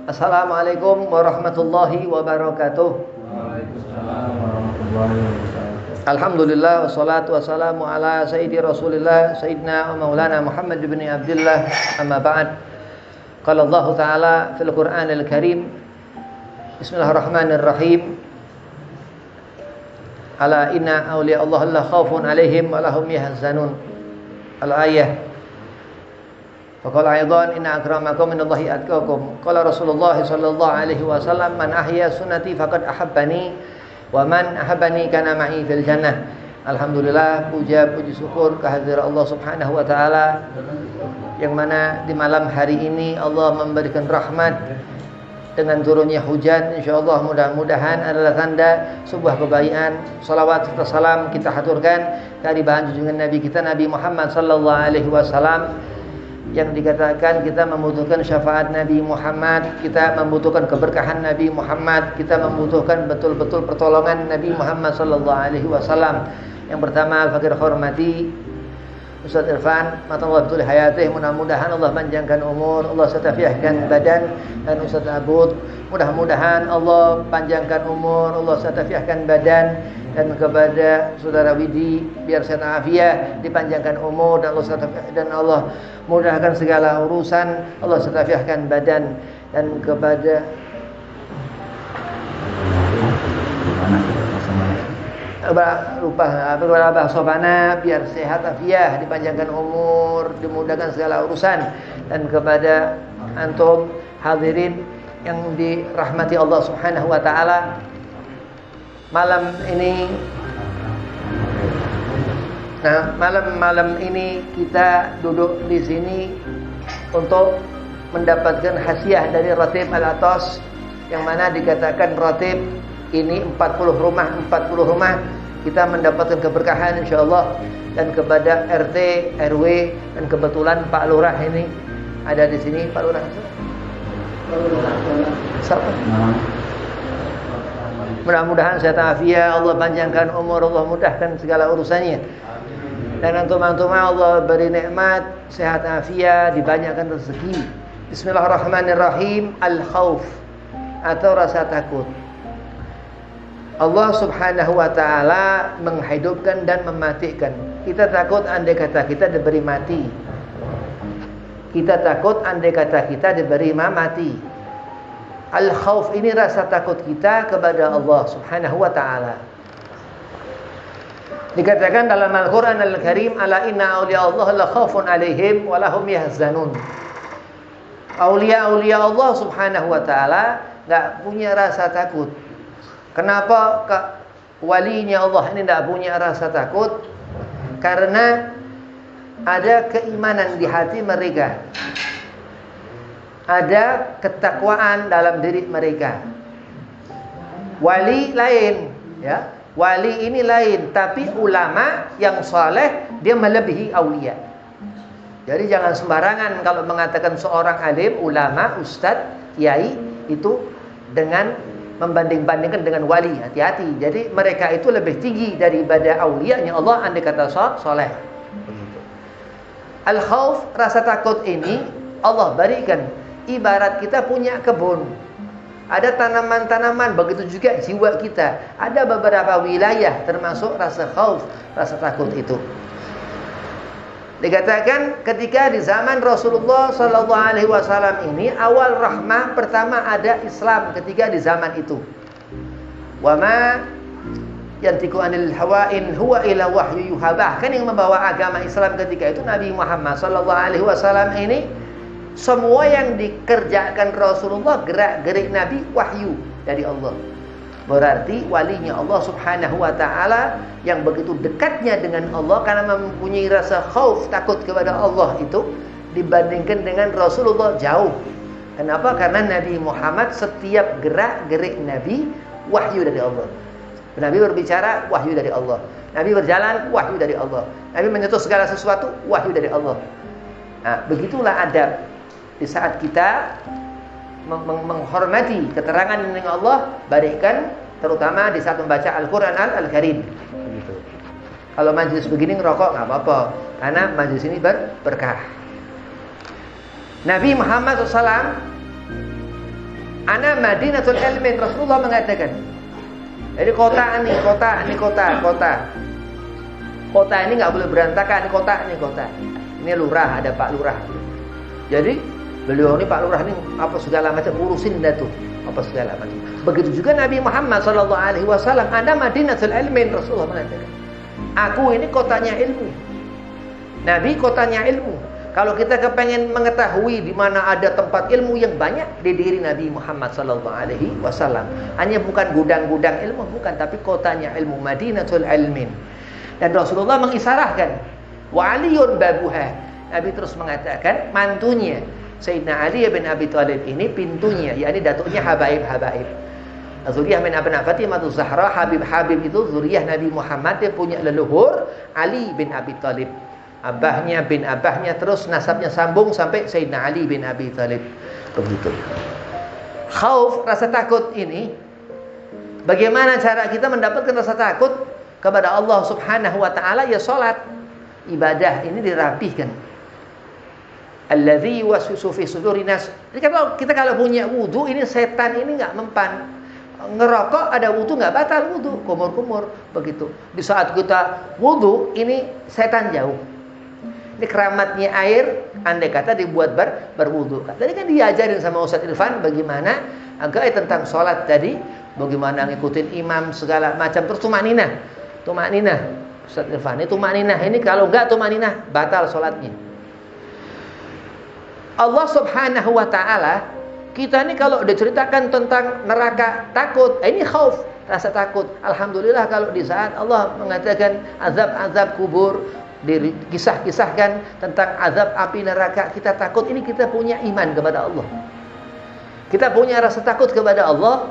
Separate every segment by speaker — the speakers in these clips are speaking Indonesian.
Speaker 1: Assalamualaikum warahmatullahi wabarakatuh.
Speaker 2: Waalaikumsalam warahmatullahi wabarakatuh.
Speaker 1: Alhamdulillah wassalatu wassalamu ala sayyidi Rasulillah sayyidina wa maulana Muhammad bin Abdullah, amma ba'd. Qala Allah Ta'ala fil Qur'anil Karim. Bismillahirrahmanirrahim. Ala inna awliya Allah la khaufun alaihim wa lahum yahzanun. Al-ayah. Faqala aidan inna akramakum minallahi atqakum. Qala Rasulullah sallallahu alaihi wasallam man ahya sunnati faqad ahabbani wa man ahabbani kana ma'i fil jannah. Alhamdulillah, puji syukur kehadirat Allah Subhanahu wa taala yang mana di malam hari ini Allah memberikan rahmat dengan turunnya hujan. Insyaallah mudah-mudahan adalah tanda sebuah kebaikan. Salawat serta salam kita haturkan dari bahan junjungan Nabi kita Nabi Muhammad sallallahu alaihi wasallam yang dikatakan kita membutuhkan syafaat Nabi Muhammad, kita membutuhkan keberkahan Nabi Muhammad, kita membutuhkan betul-betul pertolongan Nabi Muhammad sallallahu alaihi wasallam. Yang pertama al-fakir hormati Ustaz Irfan, matallah betul hayatih, mudah-mudahan Allah panjangkan umur, Allah satafiahkan badan, dan Ustaz Abud, mudah-mudahan Allah panjangkan umur, Allah satafiahkan badan, dan kepada saudara Widi biar sehat afiat, dipanjangkan umur, dan Allah mudahkan segala urusan, Allah satafiahkan badan, dan kepada Abah Sobana biar sehat afiat, dipanjangkan umur, dimudahkan segala urusan, dan kepada antum hadirin yang dirahmati Allah Subhanahu wa taala. Malam ini kita duduk di sini untuk mendapatkan hasiah dari Ratib Al-Atas, yang mana dikatakan Ratib ini 40 rumah kita mendapatkan keberkahan insyaallah, dan kepada RT, RW, dan kebetulan Pak Lurah ini ada di sini. Pak Lurah siapa? Mudah-mudahan sehat afiat, Allah panjangkan umur, Allah mudahkan segala urusannya. Dan antum-antum Allah beri nikmat, sehat afiat, dibanyakkan rezeki. Bismillahirrahmanirrahim. Al-khauf atau rasa takut. Allah Subhanahu wa taala menghidupkan dan mematikan. Kita takut andai kata kita diberi mati. Kita takut andai kata kita diberi mati. Al-khauf ini rasa takut kita kepada Allah Subhanahu wa taala. Dikatakan dalam Al-Qur'an Al-Karim, ala inna awliya Allah la khaufun alaihim wa lahum yahzanun. Aulia-aulia Allah Subhanahu wa taala enggak punya rasa takut. Kenapa walinya Allah ini tidak punya rasa takut? Karena ada keimanan di hati mereka, ada ketakwaan dalam diri mereka. Wali lain, ya, wali ini lain, tapi ulama yang saleh dia melebihi aulia. Jadi jangan sembarangan kalau mengatakan seorang alim, ulama, ustadz, kiai itu dengan membanding-bandingkan dengan wali. Hati-hati. Jadi mereka itu lebih tinggi daripada aulianya Allah andai kata soleh. Begitu. Al-khauf, rasa takut ini Allah berikan. Ibarat kita punya kebun, ada tanaman-tanaman, begitu juga jiwa kita. Ada beberapa wilayah termasuk rasa khauf, rasa takut itu. Dikatakan ketika di zaman Rasulullah sallallahu alaihi wasallam ini awal rahmah pertama ada Islam ketika di zaman itu. Wa ma yantiqu anil hawa in huwa ila wahyu yuha. Bahkan yang membawa agama Islam ketika itu Nabi Muhammad sallallahu alaihi wasallam ini. Semua yang dikerjakan Rasulullah, gerak-gerik Nabi wahyu dari Allah. Berarti walinya Allah Subhanahu wa taala yang begitu dekatnya dengan Allah karena mempunyai rasa khauf, takut kepada Allah itu dibandingkan dengan Rasulullah jauh. Kenapa? Karena Nabi Muhammad setiap gerak-gerik Nabi wahyu dari Allah. Nabi berbicara wahyu dari Allah. Nabi berjalan wahyu dari Allah. Nabi menyentuh segala sesuatu wahyu dari Allah. Nah, begitulah adab di saat kita menghormati keterangan dari Allah, berikan terutama di saat membaca Al-Quran Al-Karim. Begitu. Kalau majlis begini ngerokok nggak apa-apa, karena majlis ini berkah. Nabi Muhammad SAW Ana Madinatul Ilmin, Rasulullah mengatakan. Jadi kota ini nggak boleh berantakan, kota. Ini lurah, ada Pak Lurah. Jadi beliau ini Pak Lurah ini apa segala macam urusin dah tuh, apa segala macam. Begitu juga Nabi Muhammad SAW, Ana Madinatul Ilmin, Rasulullah mengatakan. Aku ini kotanya ilmu. Nabi kotanya ilmu. Kalau kita kepengen mengetahui di mana ada tempat ilmu yang banyak di diri Nabi Muhammad SAW, hanya bukan gudang-gudang ilmu, bukan, tapi kotanya ilmu, Madinatul Ilmin. Dan Rasulullah mengisarahkan, wa aliyun babuha. Nabi terus mengatakan mantunya Sayyidina Ali bin Abi Thalib ini pintunya, yakni datuknya habaib-habaib. Zuriyah min abna Fatimah Zahra, Habib itu zuriyah Nabi Muhammad, dia punya leluhur Ali bin Abi Thalib. Abahnya bin abahnya, terus nasabnya sambung sampai Sayyidina Ali bin Abi Thalib. Begitu. Khauf, rasa takut ini, bagaimana cara kita mendapatkan rasa takut kepada Allah Subhanahu wa taala? Ya salat, ibadah ini dirapihkan. Allazi waswisu fi sudurin nas. Jadi kalau punya wudu, ini setan ini enggak mempan. Ngerokok ada wudu enggak batal wudu, kumur-kumur begitu. Di saat kita wudu, ini setan jauh. Ini keramatnya air, andai kata dibuat berwudu. Tadi kan diajarin sama Ustaz Irfan bagaimana agak tentang sholat tadi, bagaimana ngikutin imam segala macam. Terus tumakninah, Ustaz Irfan itu tumakninah. Ini kalau enggak tumakninah batal sholatnya. Allah Subhanahu wa taala, kita ini kalau diceritakan tentang neraka takut, ini khauf, rasa takut. Alhamdulillah kalau di saat Allah mengatakan azab-azab kubur, dikisah-kisahkan tentang azab api neraka, kita takut, ini kita punya iman kepada Allah. Kita punya rasa takut kepada Allah.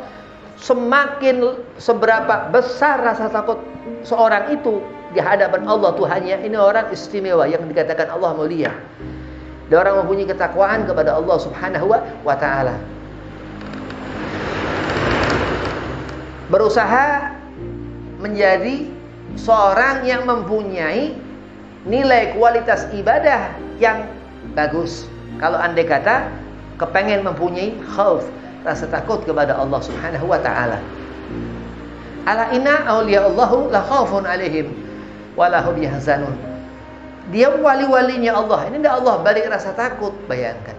Speaker 1: Semakin seberapa besar rasa takut seorang itu di hadapan Allah Tuhannya, ini orang istimewa yang dikatakan Allah mulia. Dia orang mempunyai ketakwaan kepada Allah Subhanahu wa taala. Berusaha menjadi seorang yang mempunyai nilai kualitas ibadah yang bagus. Kalau andai kata kepengen mempunyai khauf, rasa takut kepada Allah Subhanahu wa taala. Ala inna awliya'allahu la khaufun 'alaihim wa la hum yahzanun. Dia wali-walinya Allah. Ini tidak Allah balik rasa takut, bayangkan.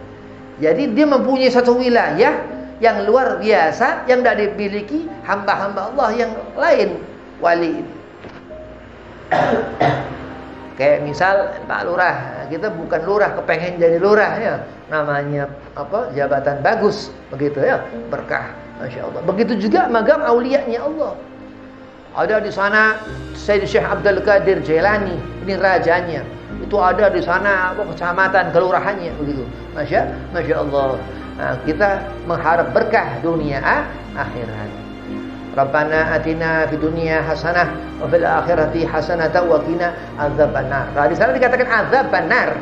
Speaker 1: Jadi dia mempunyai satu wilayah yang luar biasa yang tidak dimiliki hamba-hamba Allah yang lain, wali ini. Kayak misal Pak Lurah, kita bukan lurah kepengen jadi lurah ya, namanya apa, jabatan bagus begitu ya, berkah, masya Allah. Begitu juga magam auliyanya Allah. Ada di sana Sayyid Syekh Abdul Qadir Jailani, ini rajanya. Itu ada di sana apa, kecamatan, kelurahannya begitu. Masya Allah. Nah, kita mengharap berkah dunia akhirat. Rabbana atina fid dunya hasanah wa fil akhirati hasanah wa qina adzabannar. Di sana dikatakan adzabannar.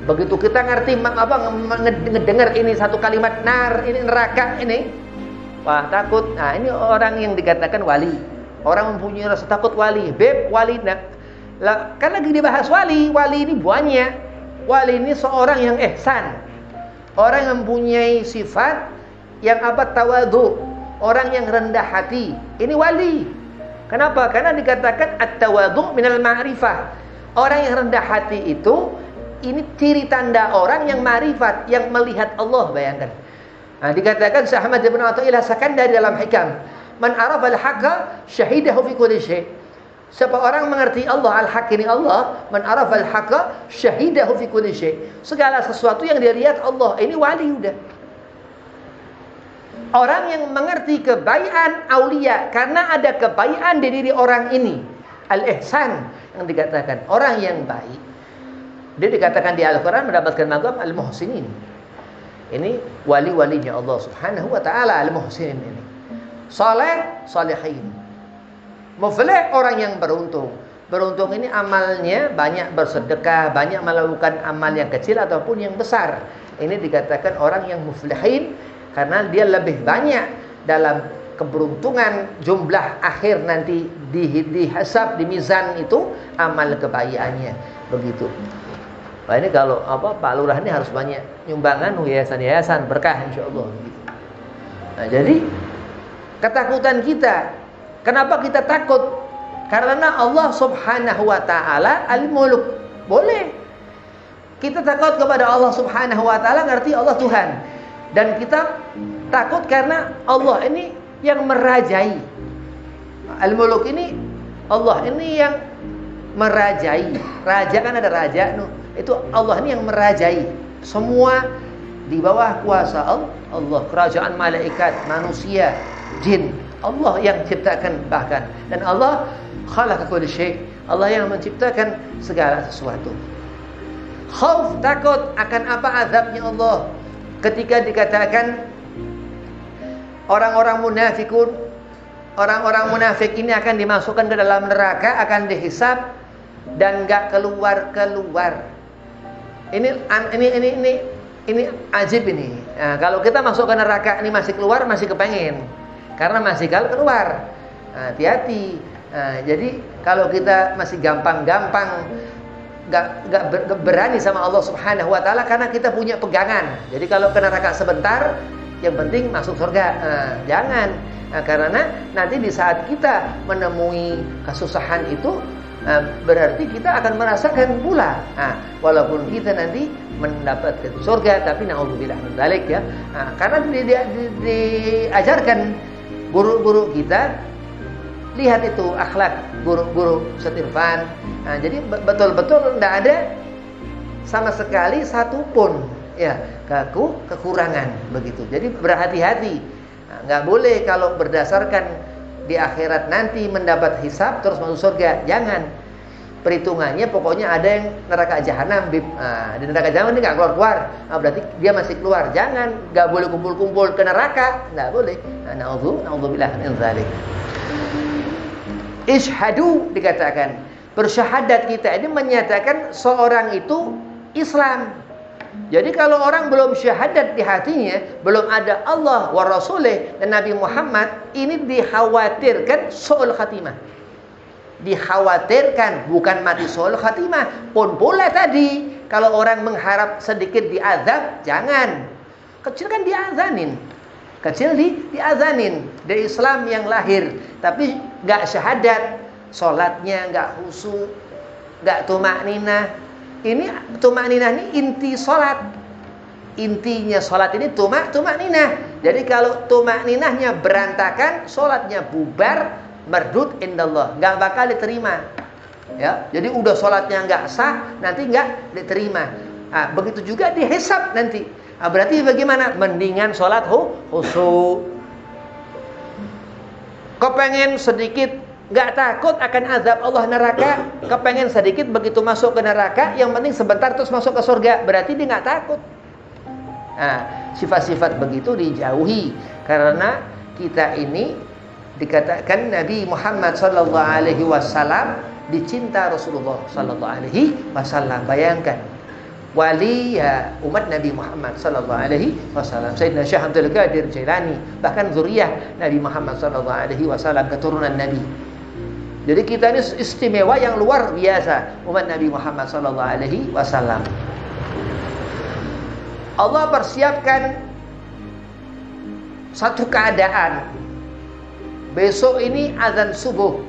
Speaker 1: Begitu kita ngerti ngedengar ini satu kalimat nar, ini neraka ini, wah takut. Nah, ini orang yang dikatakan wali. Orang mempunyai rasa takut wali. Wali. Nah, kan lagi dibahas wali. Wali ini banyak. Wali ini seorang yang ihsan. Orang yang mempunyai sifat yang tawadu. Orang yang rendah hati, ini wali. Kenapa? Karena dikatakan at-tawadhu minal ma'rifah. Orang yang rendah hati itu, ini ciri tanda orang yang ma'rifat, yang melihat Allah, bayangkan. Nah, dikatakan Syekh Ahmad bin Athaillah Sakandari dalam hikam, man arafa al-haqqa syahidahu fi kulli syai'. Siapa orang mengerti Allah, al-haq ini Allah, man arafa al-haqqa syahidahu fi kulli syai'. Segala sesuatu yang dia lihat Allah, ini wali udah. Orang yang mengerti kebaikan aulia, karena ada kebaikan di diri orang ini, al-ihsan yang dikatakan orang yang baik. Dia dikatakan di Al-Quran mendapatkan maqam al-muhsinin. Ini wali-walinya Allah Subhanahu wa taala, al-muhsinin ini. Saleh, salihin. Muflih, orang yang beruntung. Beruntung ini amalnya banyak bersedekah, banyak melakukan amal yang kecil ataupun yang besar. Ini dikatakan orang yang muflihin, karena dia lebih banyak dalam keberuntungan jumlah akhir nanti dihisab di mizan itu amal kebaikannya begitu. Nah, ini kalau Pak Lurah ini harus banyak nyumbangan yayasan-yayasan berkah insyaallah begitu. Nah, jadi ketakutan kita, kenapa kita takut? Karena Allah Subhanahu wa taala Al-Muluk. Boleh kita takut kepada Allah Subhanahu wa taala, ngerti Allah Tuhan. Dan kita takut karena Allah ini yang merajai. Al-Muluk ini Allah ini yang merajai. Raja kan ada raja, itu Allah ini yang merajai. Semua di bawah kuasa Allah, kerajaan malaikat, manusia, jin. Allah yang ciptakan bahkan, dan Allah khalaqa kulli syai'. Allah yang menciptakan segala sesuatu. Khauf, takut akan apa? Azabnya Allah. Ketika dikatakan orang-orang munafikun, orang-orang munafik ini akan dimasukkan ke dalam neraka, akan dihisab dan enggak keluar-keluar. Ini ajib ini. Nah, kalau kita masuk ke neraka ini masih keluar, masih kepengen. Karena masih keluar. Nah, hati-hati. Nah, jadi kalau kita masih gampang-gampang gak berani sama Allah Subhanahu wa taala karena kita punya pegangan. Jadi kalau ke neraka sebentar, yang penting masuk surga. Nah, jangan. Nah, karena nanti di saat kita menemui kesusahan itu, berarti kita akan merasakan pula. Nah, walaupun kita nanti mendapatkan surga, tapi naudzubillah min dzalik ya. Nah, karena diajarkan guru-guru kita, lihat itu akhlak guru-guru Ustaz Irfan. Nah, jadi betul-betul tidak ada sama sekali satupun ya kekurangan begitu. Jadi berhati-hati. Nah, nggak boleh kalau berdasarkan di akhirat nanti mendapat hisab terus masuk surga. Jangan. Perhitungannya pokoknya ada yang neraka jahanam. Di neraka jahanam ini nggak keluar-keluar. Nah, berarti dia masih keluar. Jangan. Nggak boleh kumpul-kumpul ke neraka. Nggak boleh. Nah, naudzubillah min dzalik. Ishhadu dikatakan. Bersyahadat kita ini menyatakan seorang itu Islam. Jadi kalau orang belum syahadat di hatinya, belum ada Allah wa Rasulih dan Nabi Muhammad, ini dikhawatirkan su'ul khatimah. Dikhawatirkan, bukan mati su'ul khatimah. Pun pula tadi, kalau orang mengharap sedikit diazab, jangan. Kecil kan diazanin. Kecil diazanin. Dari Islam yang lahir, tapi gak syahadat, sholatnya gak khusyuk, gak tumakninah. Ini tumakninah ini inti sholat. Intinya sholat ini tumakninah. Jadi kalau tumakninahnya berantakan, sholatnya bubar, mardud indallah, nggak bakal diterima. Ya, jadi udah sholatnya nggak sah, nanti nggak diterima. Nah, begitu juga dihisab nanti. Nah, berarti bagaimana? Mendingan sholat khusyuk. Kepengen sedikit, nggak takut akan azab Allah neraka, kepengen sedikit begitu masuk ke neraka, yang penting sebentar terus masuk ke surga, berarti dia nggak takut. Nah, sifat-sifat begitu dijauhi, karena kita ini dikatakan Nabi Muhammad sallallahu alaihi wasallam dicinta Rasulullah sallallahu alaihi wasallam. Bayangkan, wali ya umat Nabi Muhammad sallallahu alaihi wasallam, Sayyidina Syekh Abdul Qadir Jailani, bahkan zuriyah Nabi Muhammad sallallahu alaihi wasallam, keturunan Nabi. Jadi kita ini istimewa yang luar biasa, umat Nabi Muhammad sallallahu alaihi wasallam. Allah persiapkan satu keadaan. Besok ini azan subuh.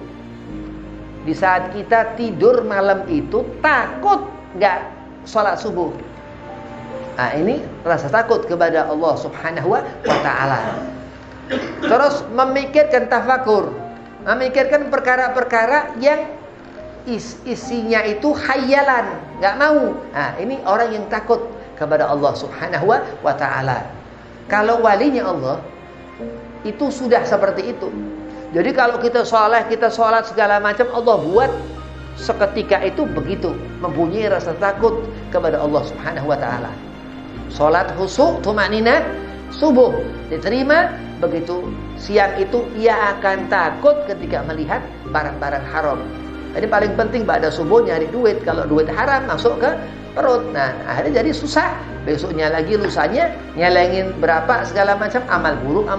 Speaker 1: Di saat kita tidur malam itu takut enggak sholat subuh. Nah, ini rasa takut kepada Allah Subhanahu wa taala. Terus memikirkan tafakur, memikirkan perkara-perkara yang isinya itu khayalan, enggak mau. Nah, ini orang yang takut kepada Allah Subhanahu wa taala. Kalau walinya Allah itu sudah seperti itu. Jadi kalau kita sholat segala macam, Allah buat seketika itu begitu, mempunyai rasa takut kepada Allah Subhanahu wa taala. Sholat khusyuk, tumakninah, subuh diterima, begitu siang itu ia akan takut ketika melihat barang-barang haram. Jadi paling penting pada subuh nyari duit. Kalau duit haram masuk ke perut. Nah, akhirnya jadi susah. Besoknya lagi, lusanya nyelengin berapa segala macam amal buruk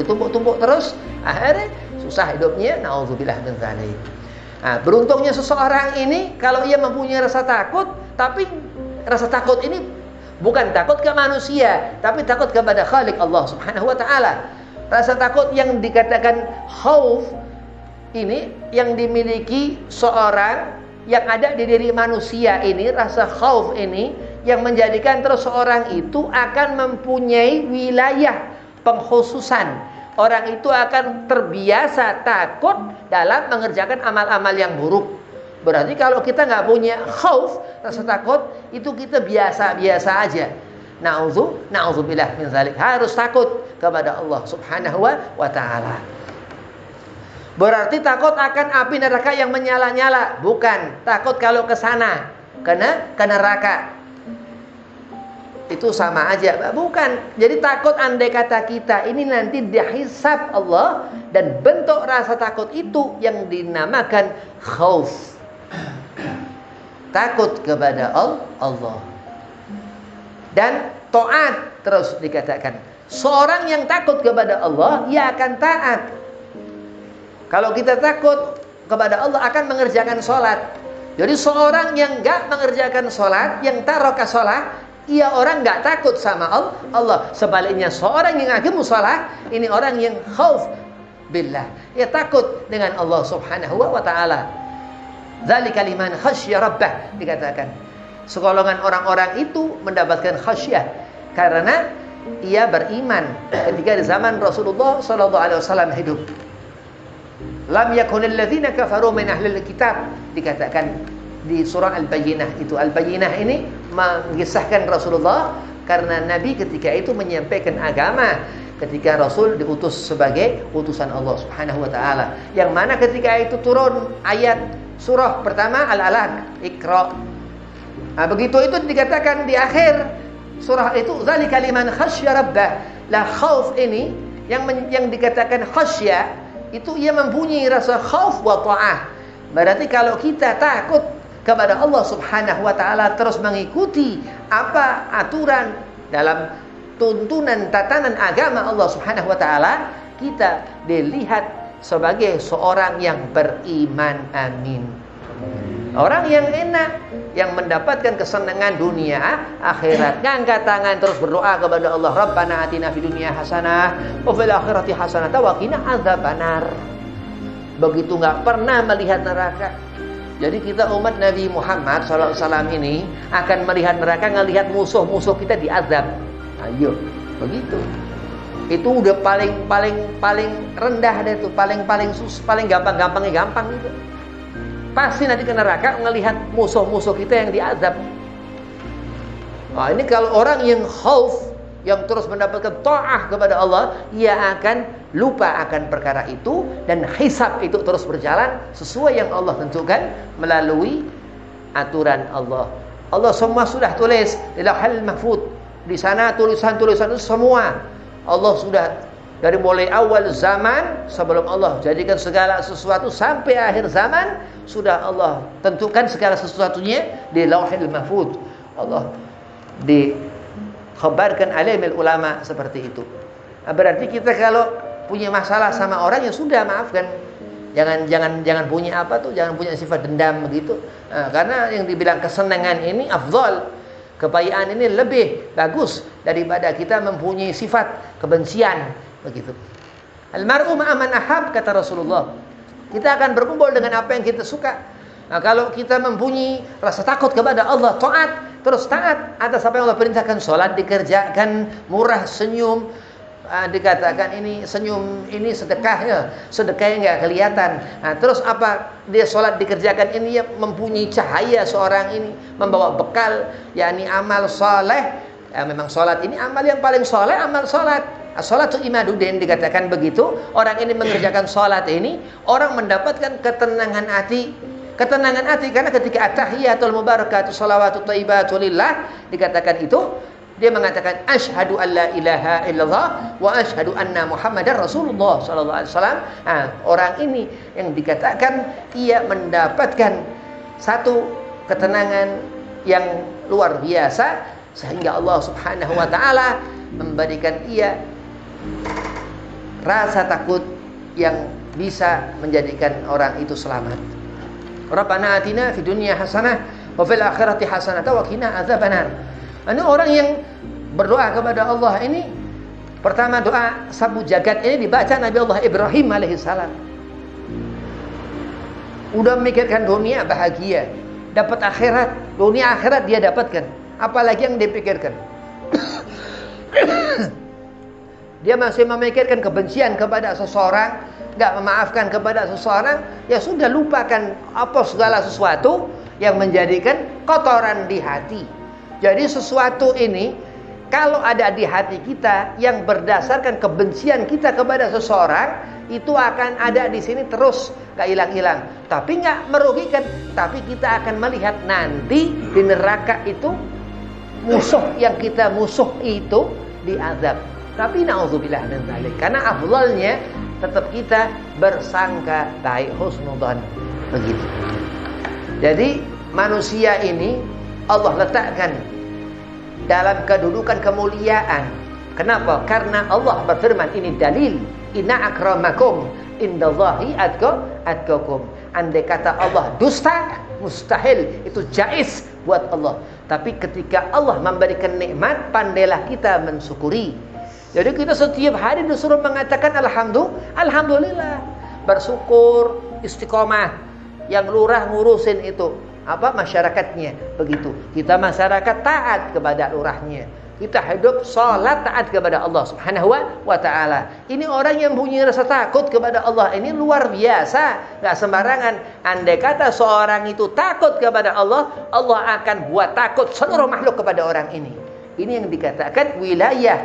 Speaker 1: ditumpuk-tumpuk terus. Akhirnya susah hidupnya. Nauzubillah min dzalik. Nah, beruntungnya seseorang ini kalau ia mempunyai rasa takut, tapi rasa takut ini Bukan takut ke manusia, tapi takut kepada Khalik Allah Subhanahu wa taala. Rasa takut yang dikatakan khauf ini yang dimiliki seorang yang ada di diri manusia ini, rasa khauf ini yang menjadikan terus seorang itu akan mempunyai wilayah pengkhususan. Orang itu akan terbiasa takut dalam mengerjakan amal-amal yang buruk. Berarti kalau kita nggak punya khauf, rasa takut, itu kita biasa-biasa aja. Na'udzubillah min zalik. Harus takut kepada Allah Subhanahu wa taala. Berarti takut akan api neraka yang menyala-nyala, bukan takut kalau ke sana, ke neraka. Itu sama aja, bukan. Jadi takut andai kata kita ini nanti dihisab Allah, dan bentuk rasa takut itu yang dinamakan khauf. Takut kepada Allah. Dan taat terus dikatakan. Seorang yang takut kepada Allah, ia akan taat. Kalau kita takut kepada Allah akan mengerjakan sholat. Jadi seorang yang enggak mengerjakan sholat, yang taraka sholat, ia orang enggak takut sama Allah. Sebaliknya seorang yang aqimus sholat, ini orang yang khauf billah. Ia takut dengan Allah Subhanahu wa taala. Dzalika liman khasyya rabbah, dikatakan. Segolongan orang-orang itu mendapatkan khasyah karena ia beriman ketika di zaman Rasulullah sallallahu alaihi wasallam hidup. Lam yakunil ladzina kafaru min ahlil kitab, dikatakan di surah Al-Bayyinah itu. Al-Bayyinah ini mengisahkan Rasulullah karena Nabi ketika itu menyampaikan agama ketika Rasul diutus sebagai utusan Allah Subhanahu wa taala. Yang mana ketika itu turun ayat surah pertama Al-Alaq, Iqra. Nah, begitu itu dikatakan di akhir surah itu dzalika liman khasyya rabbah. La khauf ini yang dikatakan khasyya itu ia mempunyai rasa khauf wa ta'ah. Berarti kalau kita takut kepada Allah Subhanahu wa taala, terus mengikuti apa aturan dalam tuntunan tatanan agama Allah Subhanahu wa taala, kita dilihat sebagai seorang yang beriman. Amin. Orang yang enak, yang mendapatkan kesenangan dunia akhirat, ngangkat tangan terus berdoa kepada Allah, Rabbana atina fid dunya hasanah wa fil akhirati hasanah wa qina adzabannar. Begitu enggak pernah melihat neraka. Jadi kita umat Nabi Muhammad sallallahu alaihi wasallam ini akan melihat neraka, ngelihat musuh-musuh kita diazab. Ayo, begitu. Itu udah paling rendah deh itu, paling gampang gitu. Pasti nanti ke neraka ngelihat musuh-musuh kita yang diazab. Nah, ini kalau orang yang khauf, yang terus mendapatkan ta'ah kepada Allah, ia akan lupa akan perkara itu, dan hisab itu terus berjalan sesuai yang Allah tentukan melalui aturan Allah. Allah semua sudah tulis di Lauhul Mahfuz. Di sana tulisan-tulisan itu semua Allah sudah, dari mulai awal zaman sebelum Allah jadikan segala sesuatu sampai akhir zaman, sudah Allah tentukan segala sesuatunya di Lauhul Mahfuz. Allah dikhabarkan alimul ulama seperti itu. Nah, berarti kita kalau punya masalah sama orang, ya sudah, maafkan. Jangan punya jangan punya sifat dendam begitu. Nah, karena yang dibilang kesenangan ini afdal. Kebahagiaan ini lebih bagus daripada kita mempunyai sifat kebencian begitu. Al-mar'u ma'a man ahab, kata Rasulullah. Kita akan berkumpul dengan apa yang kita suka. Nah, kalau kita mempunyai rasa takut kepada Allah, taat, terus taat atas apa yang Allah perintahkan, salat dikerjakan, murah senyum, dikatakan ini senyum, ini sedekahnya nggak kelihatan. Nah, terus apa dia sholat dikerjakan ini, ya mempunyai cahaya seorang ini, membawa bekal, yakni amal soleh. Ya, memang sholat ini amal yang paling soleh, amal sholat. Sholatu imaduddin, dikatakan begitu. Orang ini mengerjakan sholat ini, orang mendapatkan ketenangan hati. Ketenangan hati karena ketika at-tahiyatul mubarakatuh shalawatut thayyibatu lillah, dikatakan itu, dia mengatakan asyhadu an la ilaha illallah wa asyhadu anna muhammadar rasulullah sallallahu alaihi wasallam. Nah, orang ini yang dikatakan ia mendapatkan satu ketenangan yang luar biasa, sehingga Allah Subhanahu wa taala memberikan ia rasa takut yang bisa menjadikan orang itu selamat. Rabbana atina fid dunya hasanah wa fil akhirati hasanah wa qina adzabannar. Ini orang yang berdoa kepada Allah ini, pertama doa sabu jagat ini dibaca Nabi Allah Ibrahim alaihissalam. Udah memikirkan dunia bahagia, dapat akhirat, dunia akhirat dia dapatkan. Apalagi yang dipikirkan? Dia masih memikirkan kebencian kepada seseorang, nggak memaafkan kepada seseorang, ya sudah, lupakan apa segala sesuatu yang menjadikan kotoran di hati. Jadi sesuatu ini kalau ada di hati kita yang berdasarkan kebencian kita kepada seseorang, itu akan ada di sini terus, nggak hilang-hilang. Tapi nggak merugikan. Tapi kita akan melihat nanti di neraka itu musuh yang kita musuh itu diazab. Tapi na'udzubillah min dzalik. Karena afdalnya tetap kita bersangka baik, husnudzan, begitu. Jadi manusia ini Allah letakkan dalam kedudukan kemuliaan. Kenapa? Karena Allah berfirman, ini dalil, inna akramakum indallahi atqakum. Andai kata Allah dusta, mustahil, itu jaiz buat Allah. Tapi ketika Allah memberikan nikmat, pandailah kita mensyukuri. Jadi kita setiap hari disuruh mengatakan alhamdulillah, bersyukur, istiqomah. Yang lurah ngurusin itu masyarakatnya, begitu. Kita masyarakat taat kepada lurahnya. Kita hidup salat taat kepada Allah Subhanahu wa taala. Ini orang yang punya rasa takut kepada Allah ini luar biasa, enggak sembarangan. Andai kata seorang itu takut kepada Allah, Allah akan buat takut seluruh makhluk kepada orang ini. Ini yang dikatakan wilayah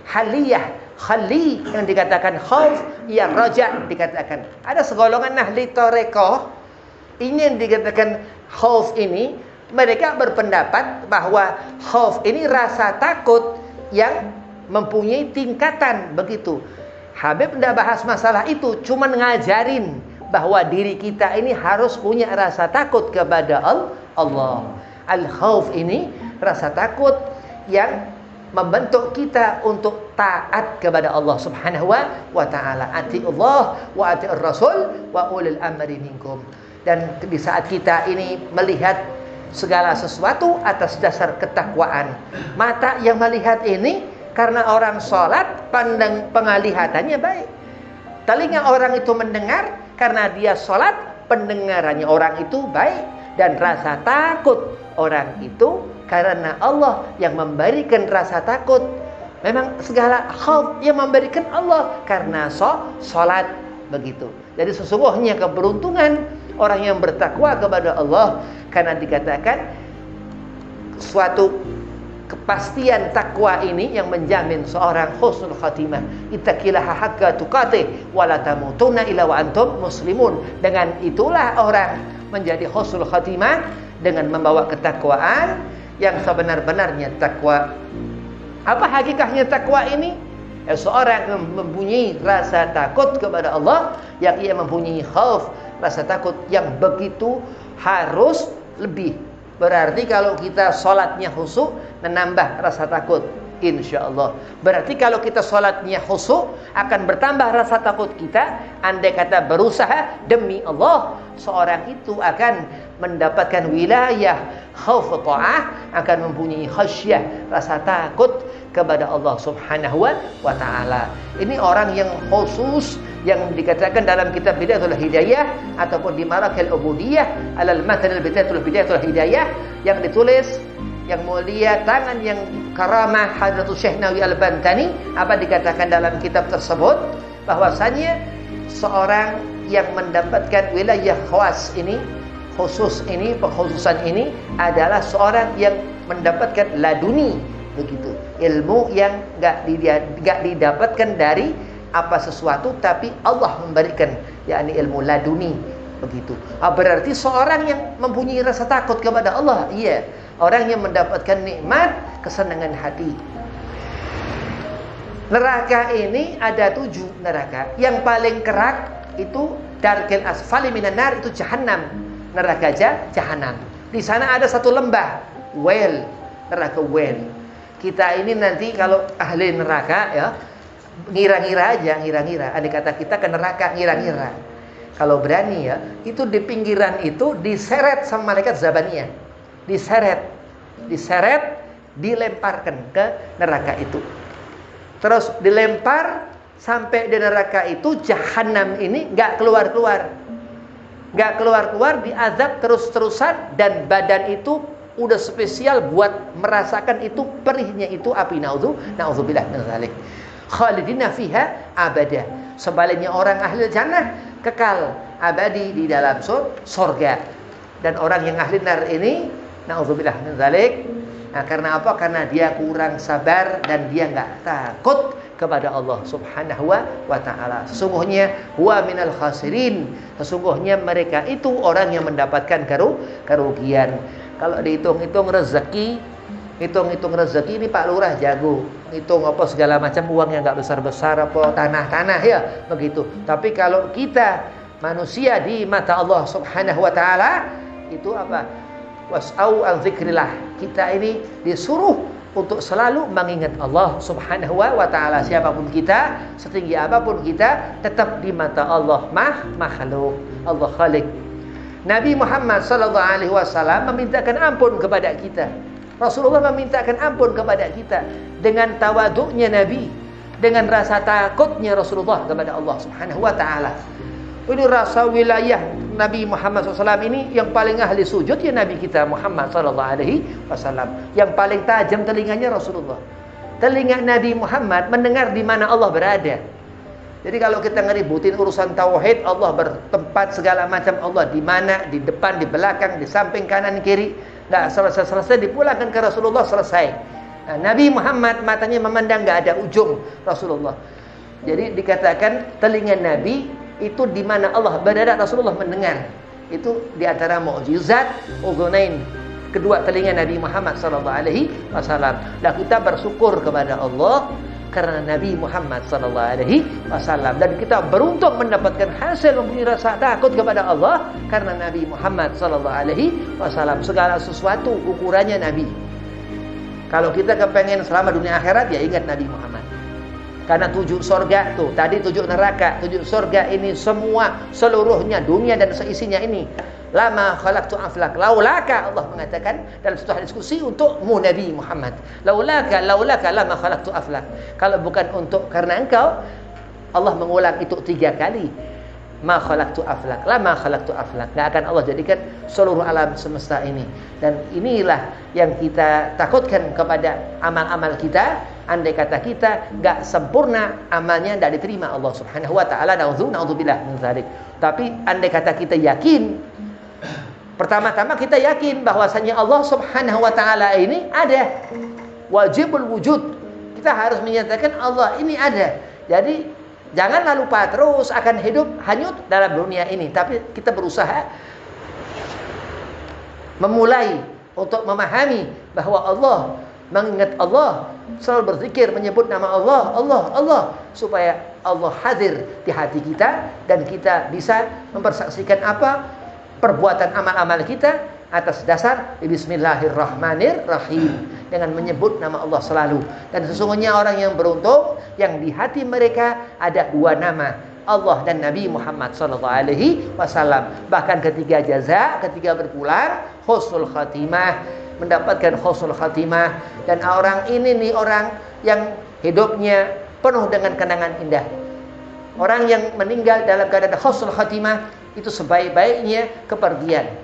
Speaker 1: haliyah, khali, yang dikatakan khauf, ya raja dikatakan. Ada segolongan ahli tarekat ini yang dikatakan khauf ini, mereka berpendapat bahwa khauf ini rasa takut yang mempunyai tingkatan, begitu. Habib tidak bahas masalah itu, cuma ngajarin bahwa diri kita ini harus punya rasa takut kepada Allah. Al-khauf ini rasa takut yang membentuk kita untuk taat kepada Allah Subhanahu wa taala. Atiullah wa atiur rasul wa ulil amri minkum. Dan di saat kita ini melihat segala sesuatu atas dasar ketakwaan, mata yang melihat ini karena orang sholat, pandang penglihatannya baik. Telinga orang itu mendengar karena dia sholat, pendengarannya orang itu baik. Dan rasa takut orang itu karena Allah yang memberikan rasa takut. Memang segala khauf yang memberikan Allah karena sholat, begitu. Jadi sesungguhnya keberuntungan orang yang bertakwa kepada Allah, karena dikatakan suatu kepastian takwa ini yang menjamin seorang husnul khatimah. Ittaqillaha haqqa tuqatih wa la tamutunna illa wa antum muslimun. Dengan itulah orang menjadi husnul khatimah, dengan membawa ketakwaan yang sebenar-benarnya takwa. Apa hakikatnya takwa ini? Seorang yang mempunyai rasa takut kepada Allah, yang ia mempunyai khauf, rasa takut yang begitu harus lebih. Berarti kalau kita sholatnya khusyuk, menambah rasa takut, insya-Allah. Berarti kalau kita sholatnya khusyuk, akan bertambah rasa takut kita. Andai kata berusaha demi Allah, seorang itu akan mendapatkan wilayah khauf ta'ah, akan mempunyai khasyah, rasa takut kepada Allah Subhanahu wa taala. Ini orang yang khusus, yang dikatakan dalam kitab Bidayatul Hidayah ataupun di Marakil Ubudiyah alal matan Bidayatul Hidayah, yang ditulis yang mulia tangan yang karamah Hadratus Syekh Nawawi Al-Bantani. Apa dikatakan dalam kitab tersebut? Bahwasanya seorang yang mendapatkan wilayah khawas ini, khusus ini, pengkhususan ini adalah seorang yang mendapatkan laduni, begitu. Ilmu yang enggak didapatkan dari apa sesuatu, tapi Allah memberikan, yakni ilmu laduni, begitu. Berarti seorang yang mempunyai rasa takut kepada Allah, iya, orang yang mendapatkan nikmat kesenangan hati. Neraka ini ada 7 neraka. Yang paling kerak itu darkil asfali minan nar, itu jahanam. Neraka jahanam. Di sana ada satu lembah, well, neraka well. Kita ini nanti kalau ahli neraka ya, ngira-ngira aja, ngira-ngira. Andai kata kita ke neraka, ngira-ngira. Kalau berani ya, itu di pinggiran itu diseret sama malaikat Zabaniyah. Diseret dilemparkan ke neraka itu. Terus dilempar sampai di neraka itu, jahanam ini nggak keluar-keluar, diazab terus-terusan, dan badan itu udah spesial buat merasakan itu perihnya itu api. Nauzubillah min dzalik. Khalidina fiha abada. Sebaliknya orang ahli jannah kekal abadi di dalam surga. Dan orang yang ahli nar ini nauzubillah min dzalik. Nah, karena apa? Karena dia kurang sabar dan dia enggak takut kepada Allah Subhanahu wa taala. Sesungguhnya huwa minal khasirin. Sesungguhnya mereka itu orang yang mendapatkan kerugian. Kalau dihitung-hitung rezeki, ini Pak Lurah jago. Hitung apa segala macam, uang yang enggak besar-besar, apa tanah-tanah ya, begitu. Tapi kalau kita manusia di mata Allah Subhanahu wa taala itu apa? Was'au an dzikrillah. Kita ini disuruh untuk selalu mengingat Allah Subhanahu wa taala. Siapapun kita, setinggi apapun kita, tetap di mata Allah makhluk, Allah Khalik. Nabi Muhammad sallallahu alaihi wasallam memintakan ampun kepada kita. Rasulullah memintakan ampun kepada kita dengan tawaduknya Nabi, dengan rasa takutnya Rasulullah kepada Allah Subhanahu wa taala. Ini rasa wilayah Nabi Muhammad SAW ini yang paling ahli sujud ya Nabi kita Muhammad SAW. Yang paling tajam telinganya Rasulullah. Telinga Nabi Muhammad mendengar di mana Allah berada. Jadi kalau kita ngeributin urusan tauhid, Allah bertempat segala macam, Allah di mana, di depan, di belakang, di samping, kanan, kiri, nggak selesai dipulangkan ke Rasulullah, selesai. Nah, Nabi Muhammad matanya memandang, nggak ada ujung Rasulullah. Jadi dikatakan telinga Nabi itu di mana Allah berada, Rasulullah mendengar. Itu di antara mukjizat udhunain, kedua telinga Nabi Muhammad SAW. Dan kita bersyukur kepada Allah karena Nabi Muhammad SAW, dan kita beruntung mendapatkan hasil mempunyai rasa takut kepada Allah karena Nabi Muhammad SAW. Segala sesuatu ukurannya Nabi. Kalau kita kepengen selamat dunia akhirat, ya ingat Nabi Muhammad. Karena 7 surga tuh, tadi 7 neraka, 7 surga ini semua seluruhnya dunia dan seisinya ini. Lama khalaqtu aflak, laulaka, Allah mengatakan dalam satu diskusi untukmu Nabi Muhammad. Laulaka lama khalaqtu aflak. Kalau bukan untuk karena engkau, Allah mengulang itu 3 kali. Ma khalaqtu aflak, lama khalaqtu aflak. Enggak akan Allah jadikan seluruh alam semesta ini. Dan inilah yang kita takutkan kepada amal-amal kita. Andai kata kita enggak sempurna amalnya, enggak diterima Allah Subhanahu wa taala. Nauzubillah min dzalik. Tapi andai kata kita yakin, pertama-tama kita yakin bahwasanya Allah Subhanahu wa taala ini ada. Wajibul wujud. Kita harus menyatakan Allah ini ada. Jadi janganlah lupa terus akan hidup hanyut dalam dunia ini, tapi kita berusaha memulai untuk memahami bahwa Allah, mengingat Allah, selalu berzikir, menyebut nama Allah, supaya Allah hadir di hati kita dan kita bisa mempersaksikan apa perbuatan amal-amal kita atas dasar Bismillahirrahmanirrahim, dengan menyebut nama Allah selalu. Dan sesungguhnya orang yang beruntung yang di hati mereka ada 2 nama, Allah dan Nabi Muhammad SAW. Bahkan ketika jaza, ketika berpulang, husnul khatimah, mendapatkan husnul khatimah. Dan orang ini nih orang yang hidupnya penuh dengan kenangan indah. Orang yang meninggal dalam keadaan husnul khatimah itu sebaik-baiknya kepergian.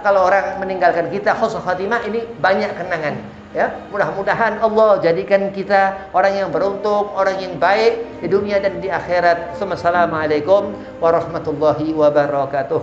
Speaker 1: Kalau orang meninggalkan kita husnul khatimah, ini banyak kenangan. Ya, mudah-mudahan Allah jadikan kita orang yang beruntung, orang yang baik di dunia dan di akhirat. Assalamualaikum warahmatullahi wabarakatuh.